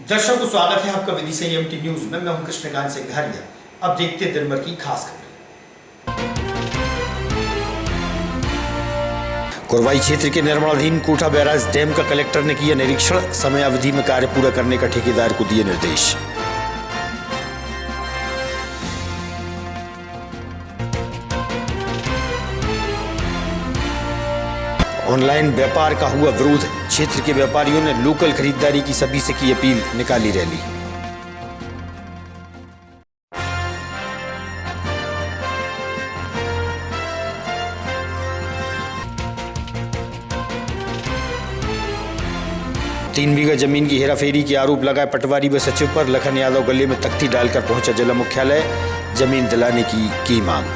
दर्शकों को स्वागत है आपका विधि से एमटी न्यूज में। मैं हूं कृष्णकांत सिंह घारिया। अब देखते हैं दिन भर की खास खबरें। कोरवाई क्षेत्र के निर्माणाधीन कोठा बैराज डैम का कलेक्टर ने किया निरीक्षण। समयावधि में कार्य पूरा करने का ठेकेदार को दिए निर्देश। ऑनलाइन व्यापार का हुआ विरोध। क्षेत्र के व्यापारियों ने लोकल खरीदारी की सभी से की अपील, निकाली रैली। तीन बीघा जमीन की हेराफेरी के आरोप लगाए पटवारी व सचिव पर। लखन यादव गले में तख्ती डालकर पहुंचा जिला मुख्यालय, जमीन दिलाने की मांग।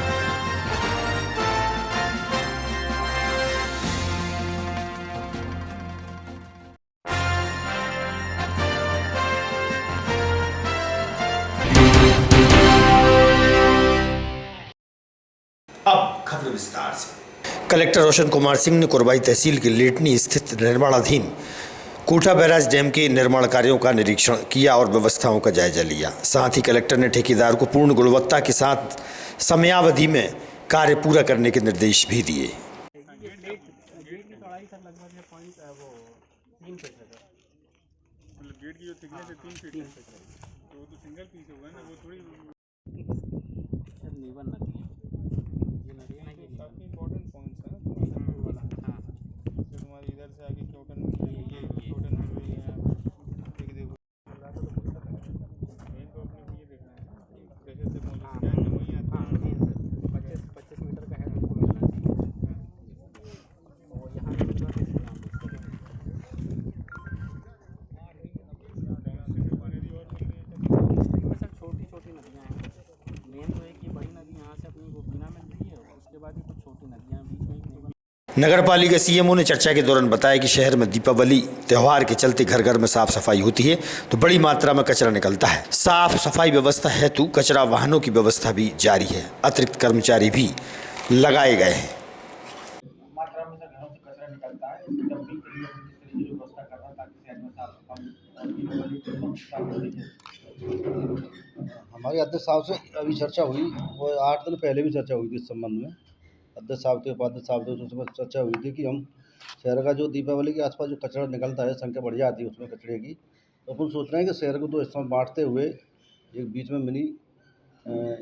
अब खबर विस्तार से। कलेक्टर रोशन कुमार सिंह ने कोरवाई तहसील के लेटनी स्थित निर्माणाधीन कोठा बैराज डैम के निर्माण कार्यों का निरीक्षण किया और व्यवस्थाओं का जायजा लिया। साथ ही कलेक्टर ने ठेकेदार को पूर्ण गुणवत्ता के साथ समयावधि में कार्य पूरा करने के निर्देश भी दिए। गेट की जो थिकनेस है 3 फीट है, तो वो तो सिंगल पीस होगा ना, वो थोड़ी लेवल नदी है। ये नदी है, ये सबसे इम्पोर्टेंट पॉइंट्स है तुम्हारा वाला। हाँ, तो तुम्हारी इधर से आगे चौटन मिल रही है, ये चौटन मिल रही है। देख देखो मेन तो अपने को ये देखना है ना, कैसे से पहुंचना है। वही आता है 25 मीटर का है, हमको मिलना चाहिए। और यहाँ पे नगर पालिका सीएमओ ने चर्चा के दौरान बताया कि शहर में दीपावली त्योहार के चलते घर घर में साफ सफाई होती है तो बड़ी मात्रा में कचरा निकलता है। साफ सफाई व्यवस्था हेतु कचरा वाहनों की व्यवस्था भी जारी है। अतिरिक्त कर्मचारी भी लगाए गए हैं। मात्रा में घरों से कचरा निकलता है, इसकी डंपिंग के लिए हम इस तरीके की व्यवस्था कर रहे हैं ताकि शहर में साफ सफाई। हमारे अध्यक्ष साहब से अभी चर्चा हुई, वो 8 दिन पहले भी चर्चा हुई थी इस संबंध में। अध्यक्ष साहब के उपाध्यक्ष साहब से उसमें चर्चा हुई थी कि हम शहर का जो दीपावली के आसपास जो कचरा निकलता है, संख्या बढ़ जाती है उसमें कचरे की, तो अपन सोच रहे हैं कि शहर को 2 हिस्सों में बांटते हुए एक बीच में मिनी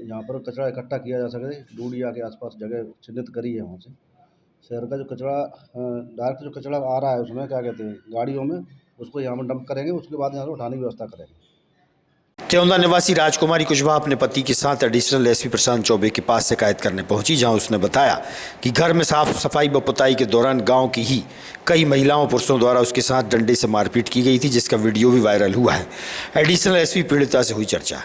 यहाँ पर कचरा इकट्ठा किया जा सके। डूडिया के आसपास जगह चिन्हित करी है, वहाँ से शहर का जो कचरा डायरेक्ट जो कचरा आ रहा है उसमें क्या कहते हैं गाड़ियों में, उसको यहाँ पर डंप करेंगे, उसके बाद यहाँ से उठाने की व्यवस्था करेंगे। त्योंदा निवासी राजकुमारी कुशवाहा अपने पति के साथ एडिशनल एसपी प्रशांत चौबे के पास शिकायत करने पहुंची, जहां उसने बताया कि घर में साफ सफाई व पुताई के दौरान गांव की ही कई महिलाओं पुरुषों द्वारा उसके साथ डंडे से मारपीट की गई थी, जिसका वीडियो भी वायरल हुआ है। एडिशनल एसपी पीड़िता से हुई चर्चा।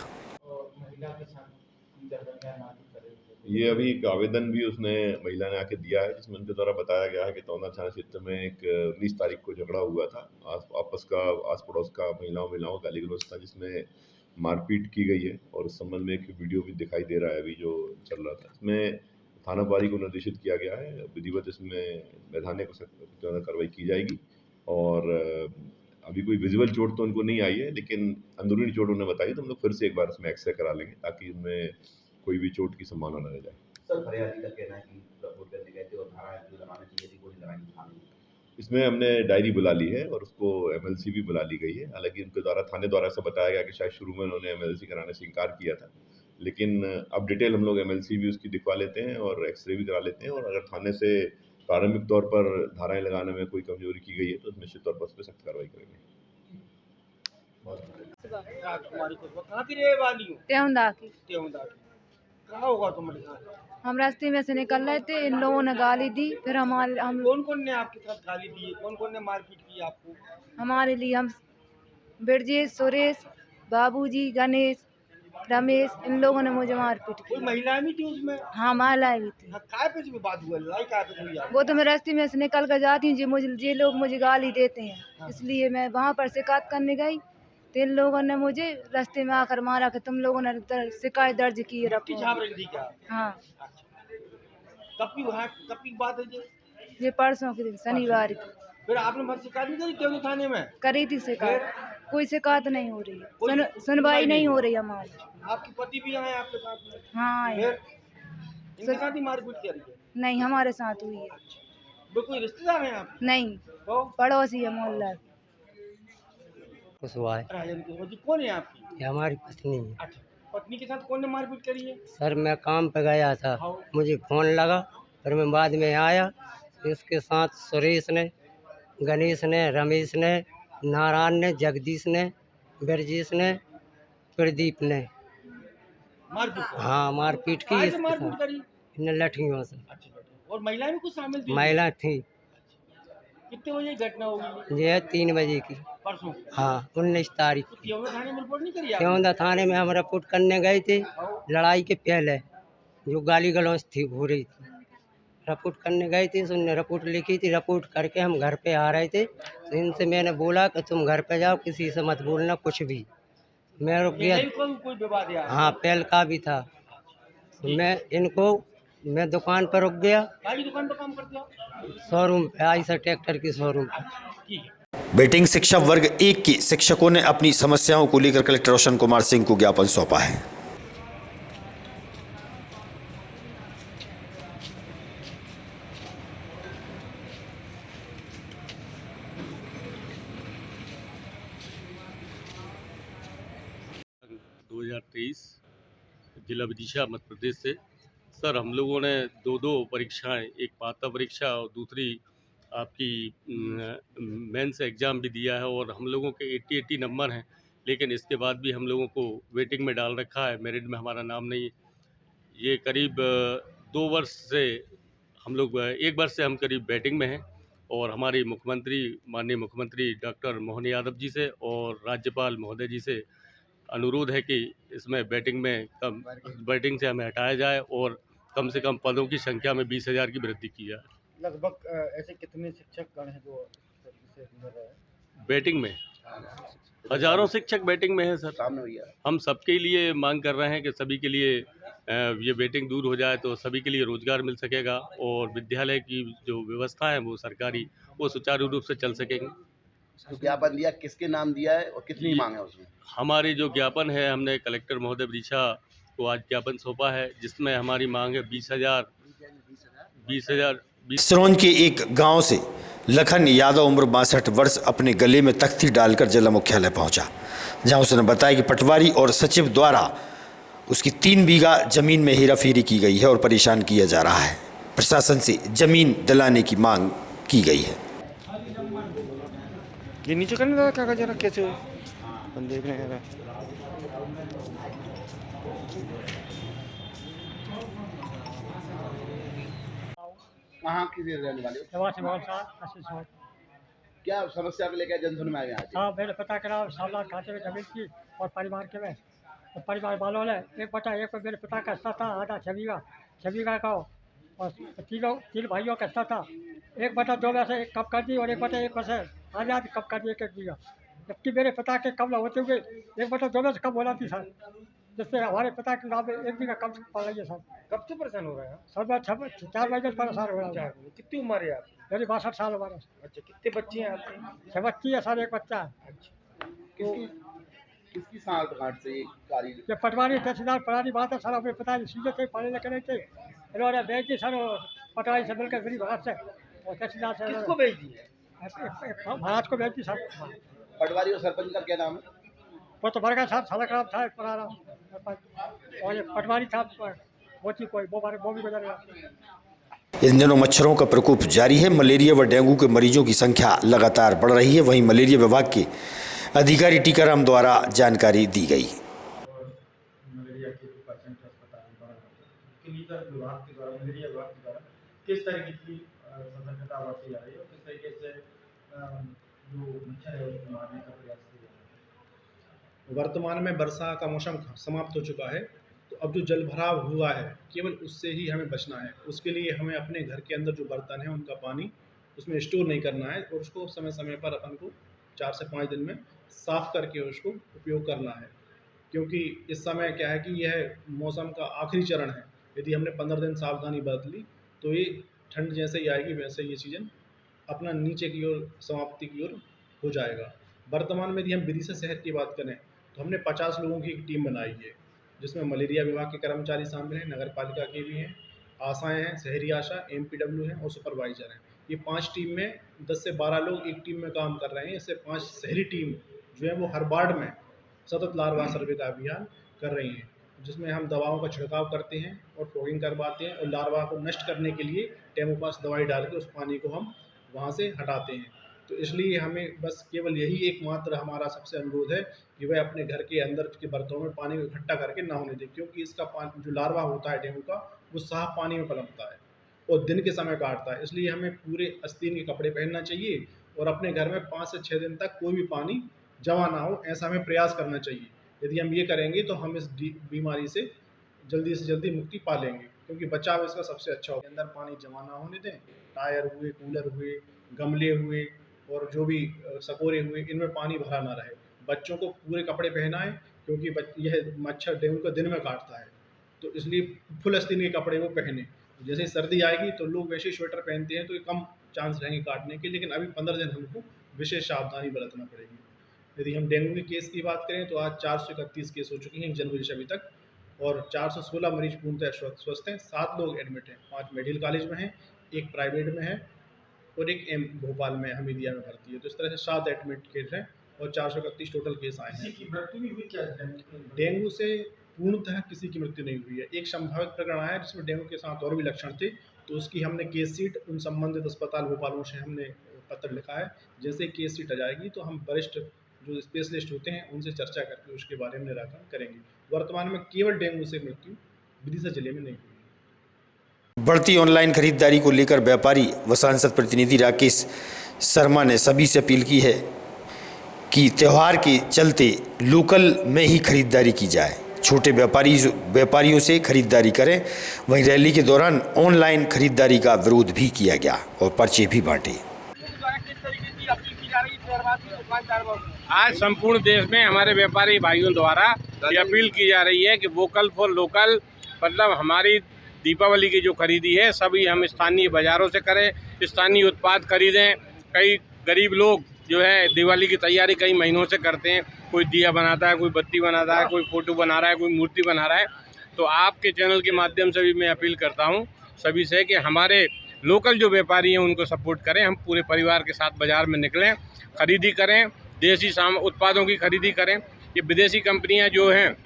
ये अभी एक आवेदन भी उसने महिला ने आके दिया है, जिसमें उनके द्वारा बताया गया है कि तौंदा थाना क्षेत्र में एक 19 तारीख को झगड़ा हुआ था। आपस का आस पड़ोस का महिलाओं का गाली गलौज था, जिसमें मारपीट की गई है और उस संबंध में एक वीडियो भी दिखाई दे रहा है अभी जो चल रहा था। इसमें थाना प्रभारी को निर्देशित किया गया है, विधिवत इसमें वैधानिक कार्रवाई की जाएगी। और अभी कोई विजुअल चोट तो उनको नहीं आई है, लेकिन अंदरूनी चोट उन्होंने बताई, तो हम लोग फिर से एक बार इसमें एक्सरे करा लेंगे ताकि उनमें कोई भी चोट की संभावना न रह जाए। सर, फरियादी का कहना है कि रिपोर्ट करने गए थे और धाराएं जो लगानी चाहिए थी वो नहीं लगाई थाने। इसमें हमने डायरी बुला ली है और उसको एमएलसी भी बुला ली गई है। हालांकि उनके द्वारा थाने द्वारा ऐसा बताया गया कि शायद शुरू में उन्होंने एमएलसी कराने से इनकार किया था, लेकिन अब डिटेल हम लोग एमएलसी भी उसकी दिखवा लेते हैं और एक्सरे भी करा लेते हैं। और अगर थाने से प्रारंभिक तौर पर धाराएं लगाने में कोई कमजोरी की गई है तो निश्चित तौर पर उस पर सख्त कार्रवाई करेंगे। होगा तुम्हारे साथ? हम रास्ते में से निकल रहे थे, इन लोगों ने गाली दी। फिर हम कौन ने आपके साथ गाली दी? कौन ने मारपीट की आपको? हमारे लिए हम बिरजेश, सुरेश, बाबूजी, गणेश, रमेश, इन लोगों ने मुझे मारपीट की। कोई महिलाएं भी थी उसमें? हाँ, महिलाएं भी थी। काय पे बात हुआ, लड़ाई काय पे हुई? वो तो मैं रास्ते में से निकल कर जाती हूँ, ये लोग मुझे गाली देते हैं, इसलिए मैं वहाँ पर शिकायत करने गई। तो इन लोगों ने मुझे रास्ते में आकर मारा कि तुम लोगों ने शिकायत दर्ज की है। हाँ। कब की बात है ये परसों के दिन, शनिवार की। फिर आपने शिकायत नहीं करी क्यों थाने में? करी थी शिकायत। कोई शिकायत नहीं हो रही है, सुनवाई नहीं हो रही हमारी। आपके पति भी आए आपके साथ में? हाँ आए। फिर इनके साथ ही मारपीट करी है? नहीं हमारे साथ हुई है। वो कोई रिश्तेदार हैं आप? नहीं तो पड़ोसी है मोहल्ला की। कुशवाहा है। राजन की वो जी कौन है आपकी? ये हमारी पत्नी है। अच्छा, पत्नी के साथ कौन ने मारपीट करी है? सर मैं काम पे गया था, हाँ। मुझे फ़ोन लगा, फिर मैं बाद में आया। इसके साथ सुरेश ने, गणेश ने, रमेश ने, नारायण ने, जगदीश ने, बिरजेश ने, प्रदीप ने। मारपीट करी? हाँ मारपीट की काहे से इसके मारपीट साथ, करी? इन लठियों से। अच्छा, और महिलाएं भी कुछ शामिल थी? महिला थी। कितने बजे ये घटना होगी? ये 3 बजे की। परसों? हाँ 19 तारीख। तो तियोड़ा थाने में रिपोर्ट नहीं करी आपने? त्योंदा थाने में हम रिपोर्ट करने गए थे लड़ाई के पहले, जो गाली गलौज थी हो रही थी, रिपोर्ट करने गए थे। उनने रिपोर्ट लिखी थी, रिपोर्ट करके हम घर पे आ रहे थे, तो इनसे मैंने बोला कि तुम घर पे जाओ, किसी से मत बोलना कुछ भी। मैं रुक गया। पहले भी कोई विवाद है? हाँ पहल का भी था। तो मैं दुकान पर रुक गया, काहे की दुकान पर काम करते हो? शोरूम पे, आयशर ट्रैक्टर की शोरूम पे। ठीक है। बेटिंग शिक्षा वर्ग 1 के शिक्षकों ने अपनी समस्याओं को लेकर कलेक्टर रोशन कुमार सिंह को ज्ञापन सौंपा है। दो 2023 जिला विदिशा मध्य प्रदेश से। सर हम लोगों ने दो परीक्षाएं, एक पात्रता परीक्षा और दूसरी आपकी मेंस एग्ज़ाम भी दिया है, और हम लोगों के 80 नंबर हैं, लेकिन इसके बाद भी हम लोगों को वेटिंग में डाल रखा है, मेरिट में हमारा नाम नहीं है। ये करीब 2 वर्ष से हम लोग 1 वर्ष से हम करीब वेटिंग में हैं, और हमारी माननीय मुख्यमंत्री डॉक्टर मोहन यादव जी से और राज्यपाल महोदय जी से अनुरोध है कि इसमें बैटिंग से हमें हटाया जाए और कम से कम पदों की संख्या में 20,000 की वृद्धि की जाए। लगभग ऐसे कितने शिक्षक गण हैं जो इस तरीके से मिल रहे हैं? बैटिंग में हजारों शिक्षक बैटिंग में हैं सर। हम सबके लिए मांग कर रहे हैं कि सभी के लिए ये बैटिंग दूर हो जाए, तो सभी के लिए रोजगार मिल सकेगा, और विद्यालय की जो व्यवस्था है वो सरकारी, वो सुचारू रूप से चल सकेंगे। तो ज्ञापन दिया, किसके नाम दिया है और कितनी मांग है उसमें? हमारी जो ज्ञापन है, हमने कलेक्टर महोदय विदिशा को आज ज्ञापन सौंपा है, जिसमें हमारी मांग है 20,000। सिरोंज के एक गांव से लखन यादव उम्र 62 वर्ष अपने गले में तख्ती डालकर जिला मुख्यालय पहुंचा, जहां उसने बताया कि पटवारी और सचिव द्वारा उसकी 3 बीघा जमीन में हेराफेरी की गई है और परेशान किया जा रहा है। प्रशासन से जमीन दिलाने की मांग की गई है। ये नीचे करने लगा कागज जरा कैसे हो? हम देख रहे हैं। कहाँ की रहने वाले हो? क्या समस्या को लेकर जनसुन में आए हैं आज? हाँ मैंने पता करा 7 लाख खाते में जमीन की और परिवार के में, तो परिवार वालों ने 1/1 को मेरे पिता का हिस्सा था, आधा छवि का और तीन भाइयों का हिस्सा था। 1/2 में से 1 कब कर दी और 1/1 में से आजाद कब कर दी, 1 बीघा, जबकि मेरे पिता के कम होते हुए 1/2 में से कम होना थी सर, जिससे हमारे पिता के नाम में 1 बीघा कम पड़ रही है सर। कब से परेशान हो रहे हैं? सर मैं 4 महीने से परेशान हो रहा हूँ। कितनी उम्र है आपकी? मेरी 62 साल उम्र है। अच्छा, कितने बच्चे हैं आपके? 6 बच्ची है सर, 1 बच्चा है। किसकी साल घाट से ये कार्य? ये पटवारी तहसीलदार पुरानी बात है सर, अपने पिताजी सीधे थे, पढ़े लिखे नहीं थे, इन्होंने भेज दी सर पटवारी से मिलकर मेरी भारत से और तहसीलदार से किसको भेज दी है? महाराज को भेज दी सर। पटवारी और सरपंच का क्या नाम है? वो तो मर गया साहब, सड़क राम था पुराना, और ये पटवारी था वो थी कोई वो भी गुजर गया। इन दिनों मच्छरों का प्रकोप जारी है। मलेरिया व डेंगू के मरीजों की संख्या लगातार बढ़ रही है। वहीं मलेरिया विभाग के अधिकारी टीकाराम द्वारा जानकारी दी गई। मलेरिया के पेशेंट अस्पताल विभाग के द्वारा मलेरिया विभाग के द्वारा किस तरीके की सतर्कता बरती जा रही है और किस तरीके से जो मच्छर है उसको मारने का प्रयास किया जा रहा है? वर्तमान में वर्षा का मौसम समाप्त हो चुका है, तो अब जो जल भराव हुआ है केवल उससे ही हमें बचना है। उसके लिए हमें अपने घर के अंदर जो बर्तन है उनका पानी उसमें स्टोर नहीं करना है और उसको समय समय पर अपन को 4 से 5 दिन में साफ़ करके उसको उपयोग करना है, क्योंकि इस समय क्या है कि यह मौसम का आखिरी चरण है। यदि हमने 15 दिन सावधानी बरत ली तो ये ठंड जैसे ही आएगी वैसे ये सीजन अपना नीचे की ओर समाप्ति की ओर हो जाएगा। वर्तमान में यदि हम विदिशा शहर की बात करें तो हमने 50 लोगों की एक टीम बनाई है, जिसमें मलेरिया विभाग के कर्मचारी शामिल हैं, नगर पालिका के भी हैं, आशाएँ हैं, शहरी आशा, MPW हैं और सुपरवाइज़र हैं। ये 5 टीम में 10 से 12 लोग एक टीम में काम कर रहे हैं। इससे 5 शहरी टीम जो है वो हर वार्ड में सतत लार्वा सर्वे का अभियान कर रही हैं, जिसमें हम दवाओं का छिड़काव करते हैं और फॉगिंग करवाते हैं और लार्वा को नष्ट करने के लिए टेमोपास दवाई डाल के उस पानी को हम वहाँ से हटाते हैं। तो इसलिए हमें बस केवल यही एकमात्र हमारा सबसे अनुरोध है कि वह अपने घर के अंदर के बर्तनों में पानी को इकट्ठा करके ना होने दें, क्योंकि इसका पानी जो लार्वा होता है डेंगू का वो साफ पानी में पनपता है और दिन के समय काटता है। इसलिए हमें पूरे आस्तीन के कपड़े पहनना चाहिए और अपने घर में 5 से 6 दिन तक कोई भी पानी जमा ना हो, ऐसा हमें प्रयास करना चाहिए। यदि हम ये करेंगे तो हम इस बीमारी से जल्दी मुक्ति पा लेंगे, क्योंकि बचाव इसका सबसे अच्छा होगा। अंदर पानी जमा ना होने दें। टायर हुए, कूलर हुए, गमले हुए और जो भी सकोरे हुए, इनमें पानी भरा ना रहे। बच्चों को पूरे कपड़े पहनाएं, क्योंकि यह मच्छर डेंगू का दिन में काटता है, तो इसलिए फुल आस्तीन के कपड़े वो पहने। जैसे सर्दी आएगी तो लोग वैसे स्वेटर पहनते हैं तो ये कम चांस रहेंगे काटने के, लेकिन अभी 15 दिन हमको विशेष सावधानी बरतना पड़ेगी। यदि हम डेंगू के केस की बात करें तो आज 431 केस हो चुके हैं 1 जनवरी से अभी तक, और 416 मरीज पूर्णतः स्वस्थ हैं। 7 लोग एडमिट हैं, 5 मेडिकल कॉलेज में हैं, 1 प्राइवेट में है और 1 भोपाल में हमीदिया में भर्ती है। तो इस तरह से 7 एडमिट केस हैं और 431 टोटल केस आए हैं। किसी की मृत्यु भी हुई क्या डेंगू से पूर्णतः किसी की मृत्यु नहीं हुई है। एक संभावित प्रकरण आया जिसमें डेंगू के साथ और भी लक्षण थे, तो उसकी हमने केस शीट उन संबंधित अस्पताल भोपालों से हमने पत्र लिखा है। जैसे केस शीट आ जाएगी तो हम वरिष्ठ जो स्पेशलिस्ट होते हैं उनसे चर्चा करके उसके बारे में निराकरण करेंगे। वर्तमान में केवल डेंगू से मृत्यु विदिशा जिले में नहीं हुई है। बढ़ती ऑनलाइन खरीदारी को लेकर व्यापारी व सांसद प्रतिनिधि राकेश शर्मा ने सभी से अपील की है कि त्यौहार के चलते लोकल में ही खरीदारी की जाए। छोटे व्यापारियों से खरीदारी करें। वहीं रैली के दौरान ऑनलाइन खरीदारी का विरोध भी किया गया और पर्चे भी बांटे। आज संपूर्ण देश में हमारे व्यापारी भाइयों द्वारा ये अपील की जा रही है कि वोकल फॉर लोकल, मतलब हमारी दीपावली की जो खरीदी है सभी हम स्थानीय बाज़ारों से करें, स्थानीय उत्पाद खरीदें। कई गरीब लोग जो है दिवाली की तैयारी कई महीनों से करते हैं, कोई दिया बनाता है, कोई बत्ती बनाता है, कोई फ़ोटो बना रहा है, कोई मूर्ति बना रहा है। तो आपके चैनल के माध्यम से भी मैं अपील करता हूँ सभी से कि हमारे लोकल जो व्यापारी हैं उनको सपोर्ट करें। हम पूरे परिवार के साथ बाज़ार में निकलें, खरीदी करें, देसी उत्पादों की खरीदी करें। ये विदेशी कंपनियां जो हैं,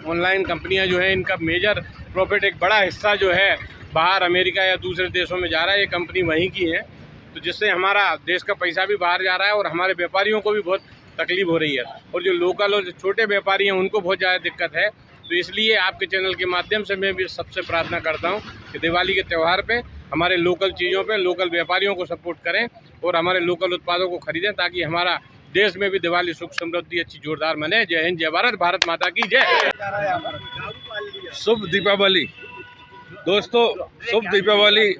ऑनलाइन कंपनियां जो हैं, इनका मेजर प्रॉफिट एक बड़ा हिस्सा जो है बाहर अमेरिका या दूसरे देशों में जा रहा है। ये कंपनी वहीं की है, तो जिससे हमारा देश का पैसा भी बाहर जा रहा है और हमारे व्यापारियों को भी बहुत तकलीफ हो रही है। और जो लोकल और जो छोटे व्यापारी हैं उनको बहुत ज़्यादा दिक्कत है। तो इसलिए आपके चैनल के माध्यम से मैं भी सबसे प्रार्थना करता हूँ कि दिवाली के त्यौहार पे हमारे लोकल चीज़ों पे लोकल व्यापारियों को सपोर्ट करें और हमारे लोकल उत्पादों को खरीदें, ताकि हमारा देश में भी दिवाली सुख समृद्धि अच्छी जोरदार मने। जय हिंद, जय भारत, भारत माता की जय। शुभ दीपावली दोस्तों, शुभ दीपावली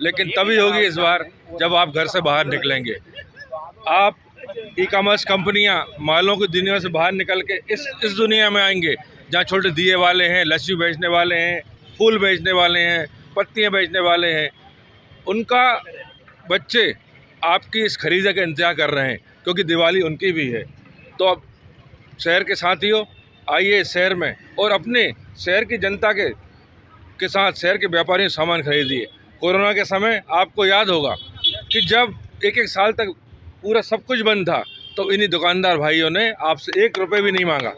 लेकिन तभी होगी इस बार जब आप घर से बाहर निकलेंगे। आप ई-कॉमर्स कंपनियां मालों की दुनिया से बाहर निकल के इस दुनिया में आएंगे जहां छोटे दिए वाले हैं, लस्सी बेचने वाले हैं, फूल बेचने वाले हैं, पत्तियां बेचने वाले हैं। उनका बच्चे आपकी इस खरीदी का इंतजार कर रहे हैं, क्योंकि दिवाली उनकी भी है। तो अब शहर के साथियों, आइए शहर में और अपने शहर की जनता के साथ शहर के व्यापारियों सामान खरीदिए। कोरोना के समय आपको याद होगा कि जब 1-1 साल तक पूरा सब कुछ बंद था, तो इन्हीं दुकानदार भाइयों ने आपसे 1 रुपये भी नहीं मांगा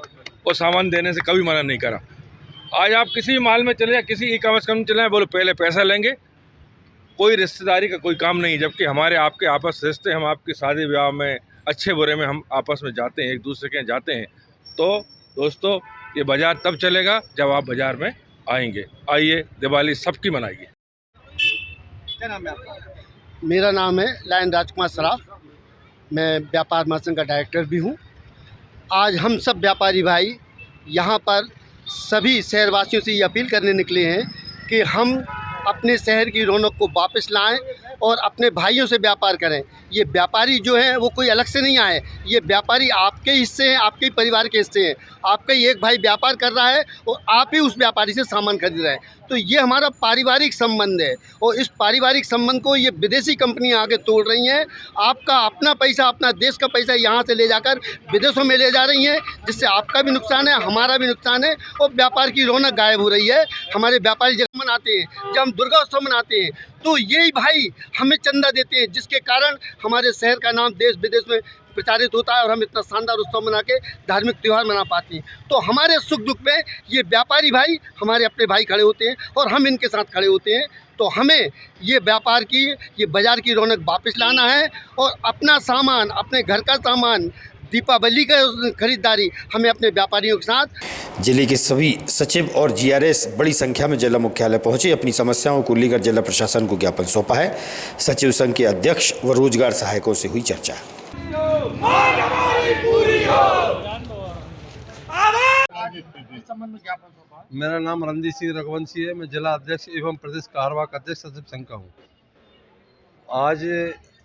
और सामान देने से कभी मना नहीं करा। आज आप किसी भी माल में चले जाए, किसी ई-कॉमर्स कंपनी चले जाए, बोलो पहले पैसा लेंगे, कोई रिश्तेदारी का कोई काम नहीं। जबकि हमारे आपके आपस रिश्ते, हम आपकी शादी ब्याह में अच्छे बुरे में हम आपस में जाते हैं, एक दूसरे के यहाँ जाते हैं। तो दोस्तों, ये बाज़ार तब चलेगा जब आप बाज़ार में आएंगे। आइए दिवाली सबकी मनाइए। क्या नाम है आपका? मेरा नाम है लायन राजकुमार सराफ, मैं व्यापार महासंघ का डायरेक्टर भी हूँ। आज हम सब व्यापारी भाई यहाँ पर सभी शहरवासियों से ये अपील करने निकले हैं कि हम अपने शहर की रौनक को वापस लाएं और अपने भाइयों से व्यापार करें। ये व्यापारी जो हैं वो कोई अलग से नहीं आए, ये व्यापारी आपके हिस्से हैं, आपके ही परिवार के हिस्से हैं। आपका ही एक भाई व्यापार कर रहा है और आप ही उस व्यापारी से सामान खरीद रहे हैं। तो ये हमारा पारिवारिक संबंध है और इस पारिवारिक संबंध को ये विदेशी कंपनियां आगे तोड़ रही हैं। आपका अपना पैसा, अपना देश का पैसा यहाँ से ले जाकर विदेशों में ले जा रही हैं, जिससे आपका भी नुकसान है, हमारा भी नुकसान है और व्यापार की रौनक गायब हो रही है। हमारे व्यापारी जब मनाते हैं, जब हम दुर्गा उत्सव मनाते हैं, तो यही भाई हमें चंदा देते हैं, जिसके कारण हमारे शहर का नाम देश विदेश में प्रचारित होता है और हम इतना शानदार उत्सव मना के धार्मिक त्यौहार मना पाते हैं। तो हमारे सुख दुख में ये व्यापारी भाई हमारे अपने भाई खड़े होते हैं और हम इनके साथ खड़े होते हैं। तो हमें ये व्यापार की, ये बाज़ार की रौनक वापस लाना है और अपना सामान, अपने घर का सामान, दीपावली का खरीदारी हमें अपने व्यापारियों के साथ। जिले के सभी सचिव और जीआरएस बड़ी संख्या में जिला मुख्यालय पहुंचे, अपनी समस्याओं को लेकर जिला प्रशासन को ज्ञापन सौंपा है। सचिव संघ के अध्यक्ष व रोजगार सहायकों से हुई चर्चा। मेरा नाम रणजीत सिंह रघुवंशी है। मैं जिला अध्यक्ष एवं प्रदेश कार्यवाहक अध्यक्ष सचिव संघ का हूँ। आज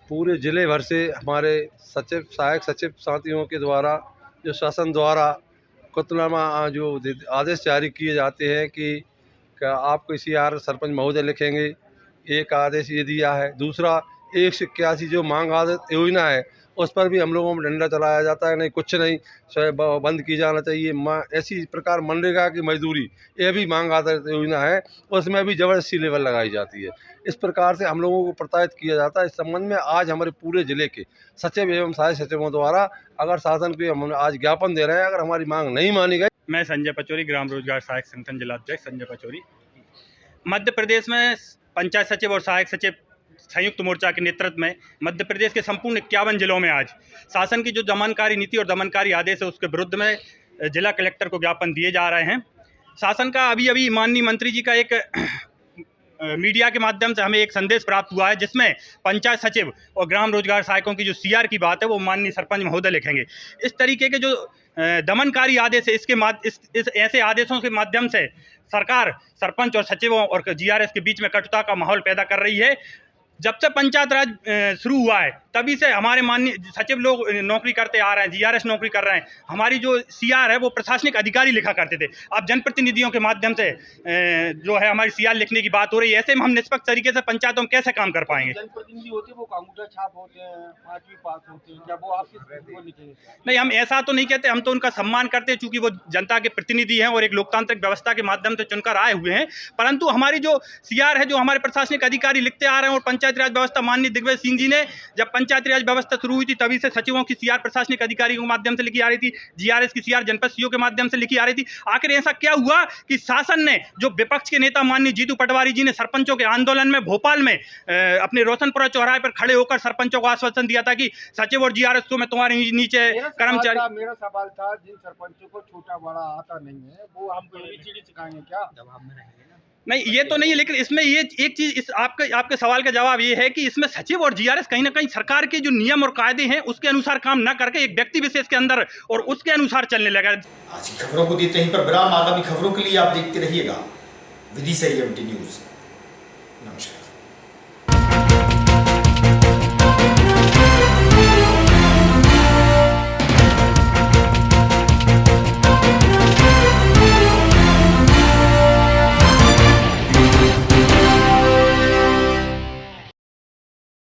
पूरे जिले भर से हमारे सचिव, सहायक सचिव साथियों के द्वारा जो शासन द्वारा कुतनामा जो आदेश जारी किए जाते हैं कि आपको CR सरपंच महोदय लिखेंगे, एक आदेश ये दिया है। दूसरा 181 जो मांग आदेश योजना है उस पर भी हम लोगों में डंडा चलाया जाता है, नहीं कुछ नहीं, स्वयं बंद की जाना चाहिए। ऐसी प्रकार मनरेगा की मजदूरी, ये भी मांग आधारित योजना है, उसमें भी ज़बरदस्ती लेवल लगाई जाती है। इस प्रकार से हम लोगों को प्रताड़ित किया जाता है। इस संबंध में आज हमारे पूरे ज़िले के सचिव एवं सहायक सचिवों द्वारा अगर शासन को हम आज ज्ञापन दे रहे हैं, अगर हमारी मांग नहीं मानी गई। मैं संजय पचौरी, ग्राम रोजगार सहायक संगठन जिला अध्यक्ष संजय पचौरी। मध्य प्रदेश में पंचायत सचिव और सहायक सचिव संयुक्त मोर्चा के नेतृत्व में मध्य प्रदेश के संपूर्ण 51 जिलों में आज शासन की जो दमनकारी नीति और दमनकारी आदेश है उसके विरुद्ध में जिला कलेक्टर को ज्ञापन दिए जा रहे हैं। शासन का अभी माननीय मंत्री जी का एक मीडिया के माध्यम से हमें एक संदेश प्राप्त हुआ है, जिसमें पंचायत सचिव और ग्राम रोजगार सहायकों की जो CR की बात है वो माननीय सरपंच महोदय लिखेंगे। इस तरीके के जो दमनकारी आदेश है, इस ऐसे आदेशों के माध्यम से सरकार सरपंच और सचिवों और GRS के बीच में कटुता का माहौल पैदा कर रही है। जब से पंचायत राज शुरू हुआ है तभी से हमारे माननीय सचिव लोग नौकरी करते आ रहे हैं, GRS नौकरी कर रहे हैं। हमारी जो CR है वो प्रशासनिक अधिकारी लिखा करते थे। अब जनप्रतिनिधियों के माध्यम से जो है हमारी CR लिखने की बात हो रही है। ऐसे में हम निष्पक्ष तरीके से पंचायतों में कैसे काम कर पाएंगे? जनप्रतिनिधि होते हैं वो अंगूठा छाप होते हैं, 5वीं पास होते हैं, क्या वो आपके लिखेंगे? नहीं, हम ऐसा तो नहीं कहते, हम तो उनका सम्मान करते हैं चूँकि वो जनता के प्रतिनिधि हैं और एक लोकतांत्रिक व्यवस्था के माध्यम से चुनकर आए हुए हैं। परंतु हमारी जो CR है, जो हमारे प्रशासनिक अधिकारी लिखते आ रहे हैं, और पंचायत राज व्यवस्था माननीय दिग्विजय सिंह जी ने जब पंचायती राज व्यवस्था शुरू हुई थी तभी से सचिवों की CR प्रशासनिक अधिकारी के माध्यम से लिखी आ रही थी, GRS की CR जनपद CO के माध्यम से लिखी आ रही थी। आखिर ऐसा क्या हुआ कि शासन ने, जो विपक्ष के नेता माननीय जीतू पटवारी जी ने सरपंचों के आंदोलन में भोपाल में अपने रोशनपुरा चौराहे पर खड़े होकर सरपंचों को आश्वासन दिया था कि सचिव और GRS को मैं तुम्हारे नीचे कर्मचारी। मेरा सवाल था, जिन सरपंचों को छोटा बड़ा आता नहीं है वो हमको ABCD सिखाएंगे क्या? जवाब में रहेंगे ना? नहीं, ये तो नहीं है, लेकिन इसमें ये एक चीज़, इस आपके सवाल का जवाब ये है कि इसमें सचिव और GRS कहीं ना कहीं सरकार के जो नियम और कायदे हैं उसके अनुसार काम न करके एक व्यक्ति विशेष के अंदर और उसके अनुसार चलने लगा। आज की खबरों को देते हैं पर विराम। आगामी खबरों के लिए आप देखते रहिएगा विदिशा EMT न्यूज़। नमस्कार।